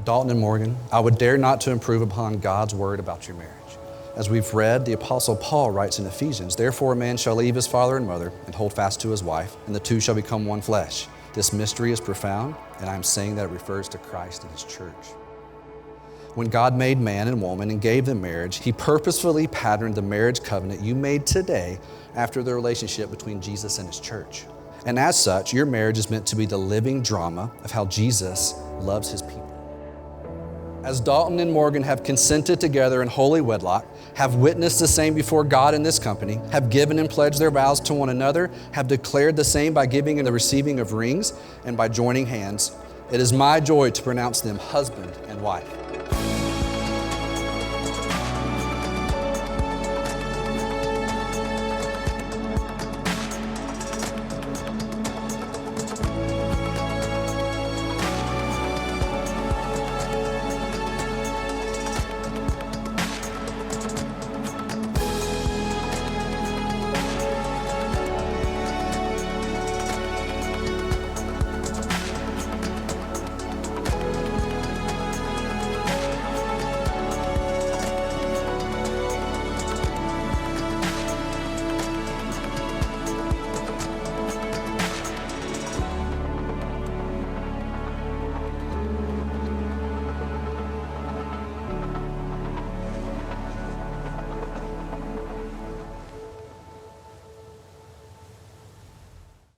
Dalton and Morgan, I would dare not to improve upon God's word about your marriage. As we've read, the Apostle Paul writes in Ephesians, "Therefore a man shall leave his father and mother and hold fast to his wife, and the two shall become one flesh." This mystery is profound, and I'm saying that it refers to Christ and his church. When God made man and woman and gave them marriage, he purposefully patterned the marriage covenant you made today after the relationship between Jesus and his church. And as such, your marriage is meant to be the living drama of how Jesus loves his people. As Dalton and Morgan have consented together in holy wedlock, have witnessed the same before God in this company, have given and pledged their vows to one another, have declared the same by giving and the receiving of rings and by joining hands, it is my joy to pronounce them husband and wife.